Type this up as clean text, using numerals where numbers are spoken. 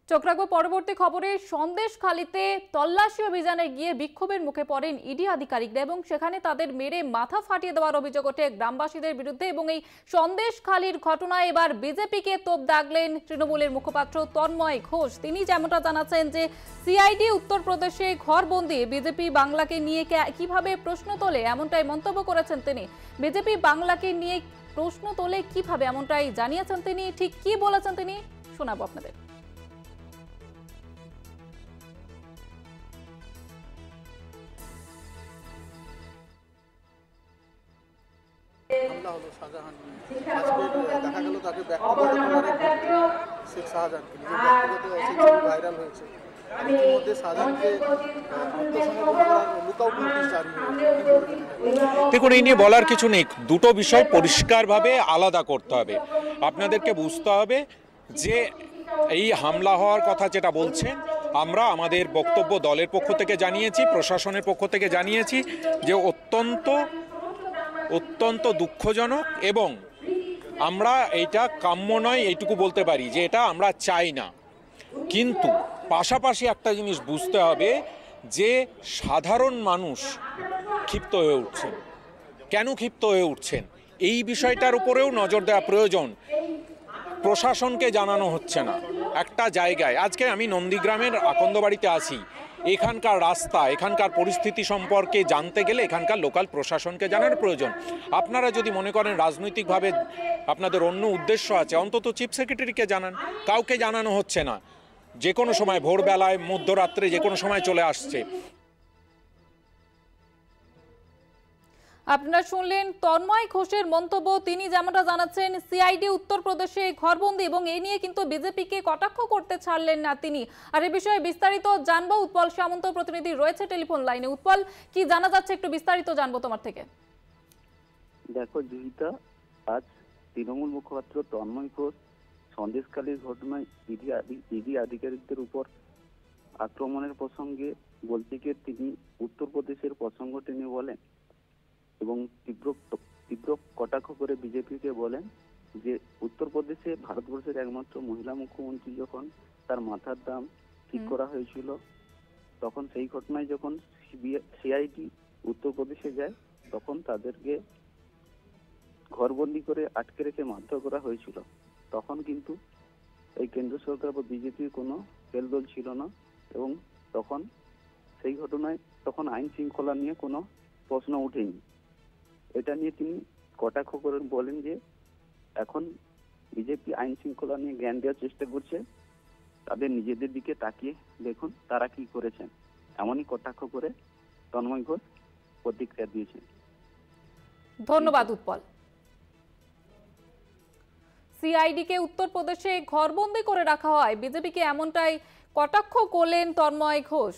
চোখ রাখবো পরবর্তী খবরে। সন্দেশখালীতে তল্লাশি অভিযানে গিয়ে বিক্ষোভের মুখে পড়েন ইডি আধিকারিকরা এবং সেখানে তাদের মেরে মাথা ফাটিয়ে দেওয়ার অভিযোগ ওঠে গ্রামবাসীদের বিরুদ্ধে। এবং এই সন্দেশখালীর ঘটনায় এবার বিজেপিকে তোপ দাগলেন তৃণমূলের মুখপাত্র তন্ময় ঘোষ। তিনি যেমনটা জানাচ্ছেন যে সিআইডি উত্তরপ্রদেশে ঘরবন্দি বিজেপি বাংলাকে নিয়ে কিভাবে প্রশ্ন তোলে, এমনটাই মন্তব্য করেছেন তিনি। বিজেপি বাংলাকে নিয়ে প্রশ্ন তোলে কিভাবে, এমনটাই জানিয়েছেন তিনি। ঠিক কি বলেছেন তিনি শোনাবো আপনাদের। হামলা হলো শাহজাহান আজকে দেখা গেল তাকে ব্যক্তিগত শেখ শাহজাহানকে নিজের ব্যক্তিগত ছবি ভাইরাল হয়েছে। ইতিমধ্যে শাহজাহানকে আত্মসমর্পণ করার লুকআউট নোটিশ জারি হয়েছে। দেখুন, এই নিয়ে বলার কিছু নেই। দুটো বিষয় পরিষ্কারভাবে আলাদা করতে হবে। আপনাদেরকে বুঝতে হবে যে এই হামলা হওয়ার কথা যেটা বলছেন, আমরা আমাদের বক্তব্য দলের পক্ষ থেকে জানিয়েছি, প্রশাসনের পক্ষ থেকে জানিয়েছি যে অত্যন্ত দুঃখজনক এবং আমরা এটা কাম্য নয় এইটুকু বলতে পারি যে এটা আমরা চাই না। কিন্তু পাশাপাশি একটা জিনিস বুঝতে হবে যে সাধারণ মানুষ ক্ষিপ্ত হয়ে উঠছেন। কেন ক্ষিপ্ত হয়ে উঠছেন এই বিষয়টার উপরেও নজর দেওয়া প্রয়োজন। প্রশাসনকে জানানো হচ্ছে না একটা জায়গায়। আজকে আমি নন্দীগ্রামের আকন্দবাড়িতে আছি। এখানকার রাস্তা, এখানকার পরিস্থিতি সম্পর্কে জানতে গেলে এখানকার লোকাল প্রশাসনকে জানার প্রয়োজন। আপনারা যদি মনে করেন রাজনৈতিকভাবে আপনাদের অন্য উদ্দেশ্য আছে, অন্তত চিফ সেক্রেটারিকে জানান। কাউকে জানানো হচ্ছে না। যে কোনো সময়, ভোরবেলায়, মধ্যরাত্রে, যে কোনো সময় চলে আসছে। আপনারা শুনলেন তন্ময় ঘোষের মন্তব্য। তিনি যেমনটা জানাচ্ছেন সিআইডি উত্তরপ্রদেশে ঘরবন্দি এবং এই নিয়ে কিন্তু বিজেপিকে কটাক্ষ করতে ছাড়লেন না তিনি। আর এই বিষয়ে বিস্তারিত জানবো, উৎপল সামন্ত প্রতিনিধি রয়েছে টেলিফোন লাইনে। উৎপল, কি জানা যাচ্ছে একটু বিস্তারিত জানবো তোমার থেকে। দেখো জুহিতা, আজ তৃণমূল মুখপাত্র তন্ময় ঘোষ সন্দেশখালীর ঘটনায় ইডি আধিকারিকদের উপর আক্রমণের প্রসঙ্গে বলতে গিয়ে তিনি উত্তরপ্রদেশের প্রসঙ্গ টেনে বলেন এবং তীব্র কটাক্ষ করে বিজেপিকে বলেন যে উত্তরপ্রদেশে ভারতবর্ষের একমাত্র মহিলা মুখ্যমন্ত্রী যখন তার মাথার দাম ঠিক করা হয়েছিল, তখন সেই ঘটনায় যখন সিআইডি উত্তরপ্রদেশে যায় তখন তাদেরকে ঘরবন্দি করে আটকে রেখে মারধর করা হয়েছিল। তখন কিন্তু এই কেন্দ্র সরকার বা বিজেপির কোনো হেলদোল ছিল না এবং তখন সেই ঘটনায় তখন আইন শৃঙ্খলা নিয়ে কোনো প্রশ্ন ওঠেনি। এটা নিয়ে তিনি কটাক্ষ করে বলেন যে এখন বিজেপি আইন শৃঙ্খলা নিয়ে জ্ঞান দেওয়ার চেষ্টা করছে, তাদের নিজেদের দিকে তাকিয়ে দেখুন তারা কি করেছেন। এমনই কটাক্ষ করে তন্ময় ঘোষ প্রতিক্রিয়া দিয়েছেন। ধন্যবাদ উৎপল। সিআইডিকে উত্তরপ্রদেশে ঘরবন্দি করে রাখা হয়, বিজেপিকে এমনটাই কটাক্ষ করলেন তন্ময় ঘোষ।